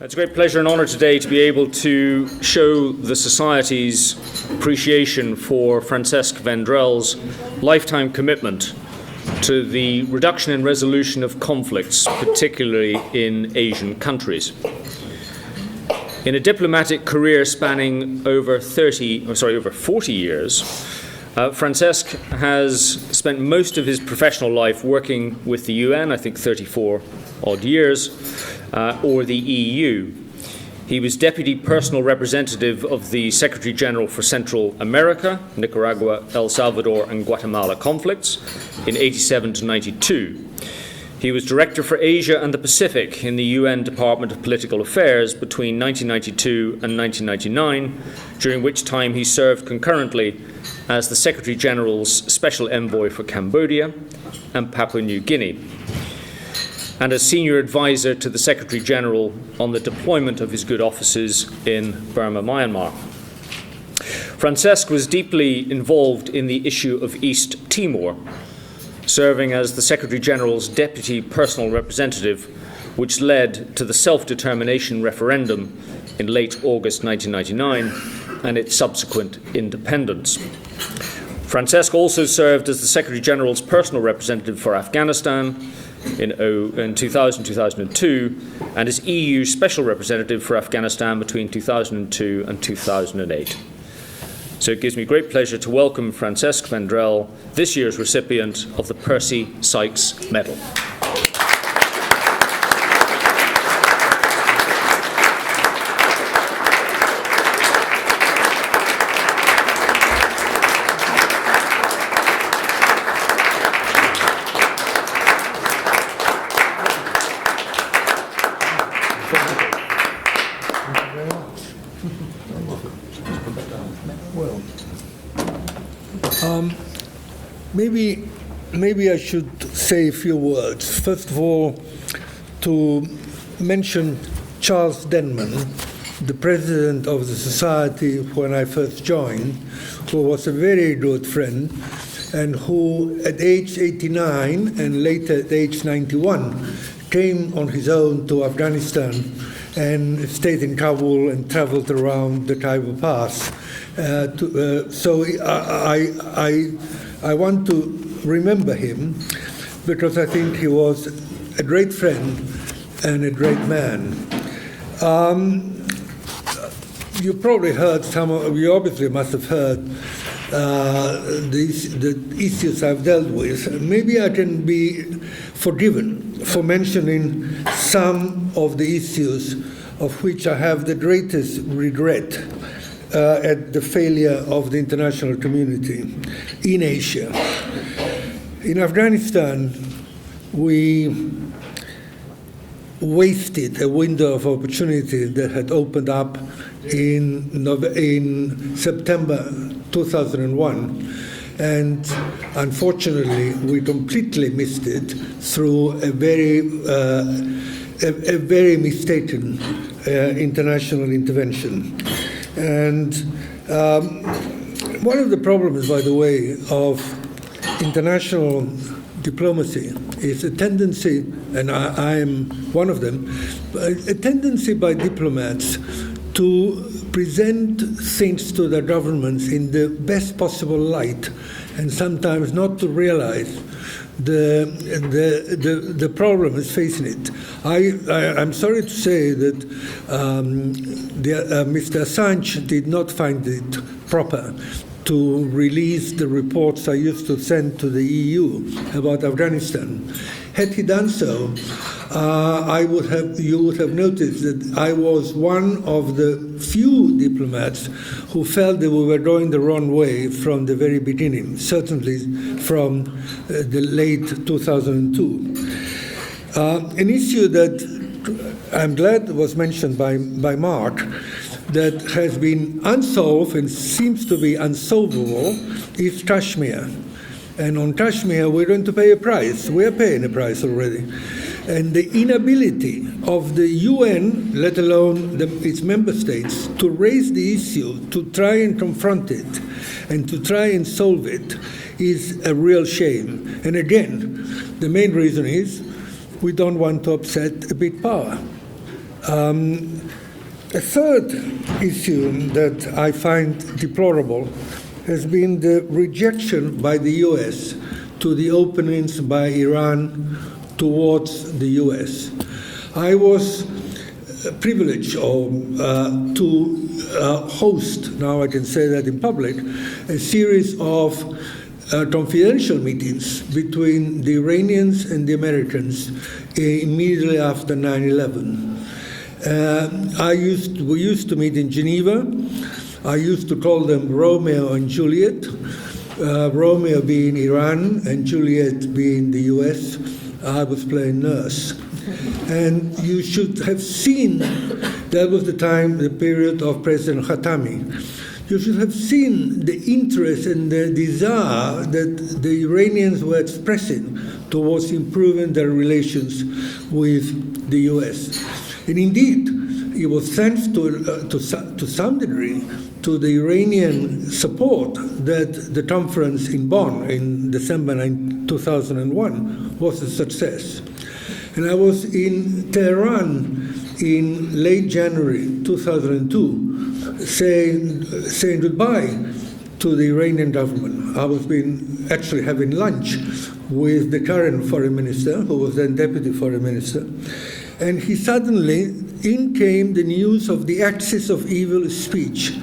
It's a great pleasure and honour today to be able to show the Society's appreciation for Francesc Vendrell's lifetime commitment to the reduction and resolution of conflicts, particularly in Asian countries. In a diplomatic career spanning over 40 years, Francesc has spent most of his professional life working with the UN, I think 34 odd years, or the EU. He was Deputy Personal Representative of the Secretary-General for Central America, Nicaragua, El Salvador and Guatemala conflicts in 87 to 92. He was Director for Asia and the Pacific in the UN Department of Political Affairs between 1992 and 1999, during which time he served concurrently as the Secretary-General's Special Envoy for Cambodia and Papua New Guinea, and as Senior Advisor to the Secretary-General on the deployment of his good offices in Burma, Myanmar. Francesc was deeply involved in the issue of East Timor, serving as the Secretary-General's Deputy Personal Representative, which led to the self-determination referendum in late August 1999 and its subsequent independence. Francesc also served as the Secretary-General's Personal Representative for Afghanistan in 2000-2002 and as EU Special Representative for Afghanistan between 2002 and 2008. So it gives me great pleasure to welcome Francesc Vendrell, this year's recipient of the Percy Sykes Medal. Maybe I should say a few words. First of all, to mention Charles Denman, the president of the Society when I first joined, who was a very good friend, and who at age 89 and later at age 91 came on his own to Afghanistan and stayed in Kabul and traveled around the Khyber Pass. So I want to remember him because I think he was a great friend and a great man. You probably heard you obviously must have heard the issues I've dealt with. Maybe I can be forgiven for mentioning some of the issues of which I have the greatest regret at the failure of the international community in Asia. In Afghanistan, we wasted a window of opportunity that had opened up in September 2001, and unfortunately we completely missed it through a very mistaken international intervention. And one of the problems, by the way, of international diplomacy is a tendency, and I am one of them, a tendency by diplomats to present things to their governments in the best possible light, and sometimes not to realize the problem is facing it. I'm sorry to say that Mr. Assange did not find it proper to release the reports I used to send to the EU about Afghanistan. Had he done so, you would have noticed that I was one of the few diplomats who felt that we were going the wrong way from the very beginning, certainly from the late 2002. An issue that I'm glad was mentioned by Mark, that has been unsolved and seems to be unsolvable, is Kashmir. And on Kashmir, we're going to pay a price. We are paying a price already. And the inability of the UN, let alone its member states, to raise the issue, to try and confront it, and to try and solve it, is a real shame. And again, the main reason is we don't want to upset a big power. A third issue that I find deplorable has been the rejection by the US to the openings by Iran towards the US. I was privileged to host, now I can say that in public, a series of confidential meetings between the Iranians and the Americans immediately after 9/11. We used to meet in Geneva. I used to call them Romeo and Juliet, Romeo being Iran and Juliet being the US. I was playing nurse. And you should have seen, that was the period of President Khatami. You should have seen the interest and the desire that the Iranians were expressing towards improving their relations with the US. And indeed, it was thanks to some degree to the Iranian support that the conference in Bonn in December 2001 was a success. And I was in Tehran in late January 2002 saying goodbye to the Iranian government. I was actually having lunch with the current foreign minister, who was then deputy foreign minister, and in came the news of the Axis of Evil speech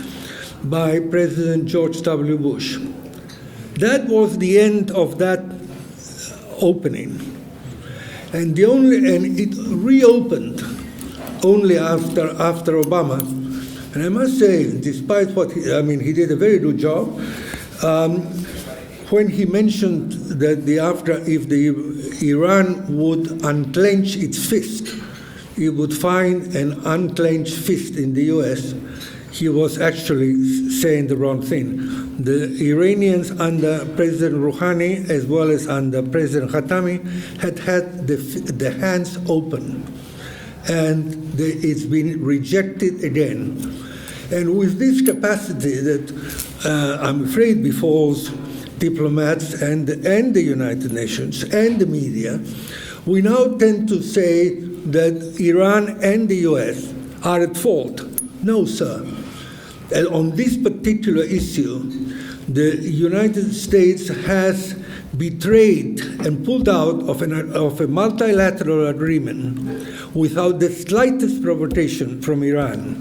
by President George W. Bush. That was the end of that opening. And it reopened only after Obama. And I must say, despite he did a very good job. When he mentioned that if Iran would unclench its fist, he would find an unclenched fist in the US, he was actually saying the wrong thing. The Iranians under President Rouhani, as well as under President Khatami, had the hands open. And it's been rejected again. And with this capacity that I'm afraid befalls diplomats and the United Nations and the media, we now tend to say that Iran and the US are at fault. No, sir. And on this particular issue, the United States has betrayed and pulled out of a multilateral agreement without the slightest provocation from Iran.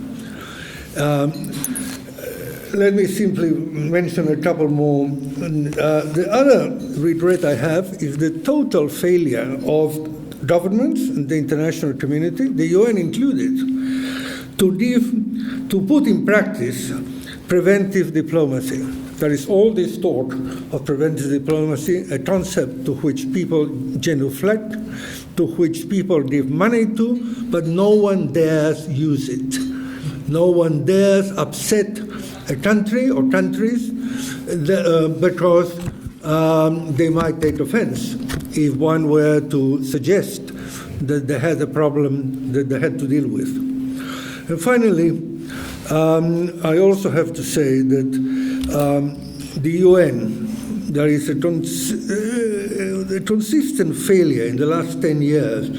Let me simply mention a couple more. The other regret I have is the total failure of governments and the international community, the UN included, to put in practice preventive diplomacy. There is all this talk of preventive diplomacy, a concept to which people genuflect, to which people give money to, but no one dares use it. No one dares upset a country or countries because they might take offense if one were to suggest that they had a problem that they had to deal with. And finally, I also have to say that the UN, there is a consistent failure in the last 10 years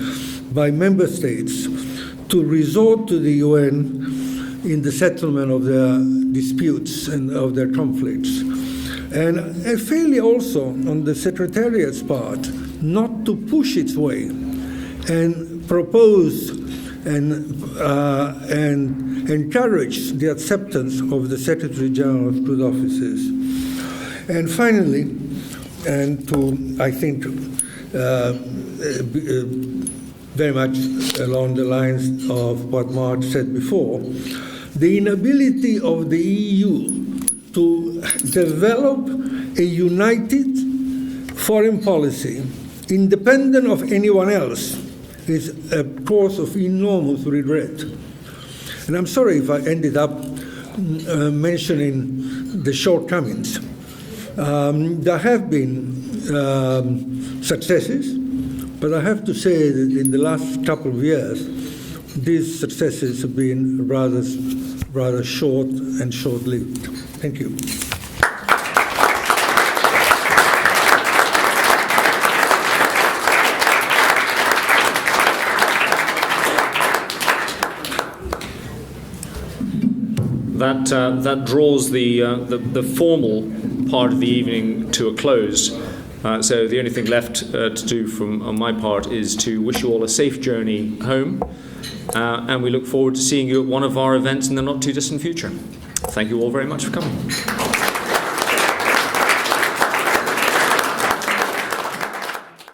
by member states to resort to the UN in the settlement of their disputes and of their conflicts. And a failure also on the Secretariat's part not to push its way and propose and encourage the acceptance of the Secretary-General of good offices. And finally, and to, I think, very much along the lines of what Mark said before, the inability of the EU to develop a united foreign policy independent of anyone else is a cause of enormous regret. And I'm sorry if I ended up mentioning the shortcomings. There have been successes, but I have to say that in the last couple of years, these successes have been rather short and short-lived. Thank you. that draws the formal part of the evening to a close. So the only thing left to do on my part is to wish you all a safe journey home, and we look forward to seeing you at one of our events in the not too distant future. Thank you all very much for coming.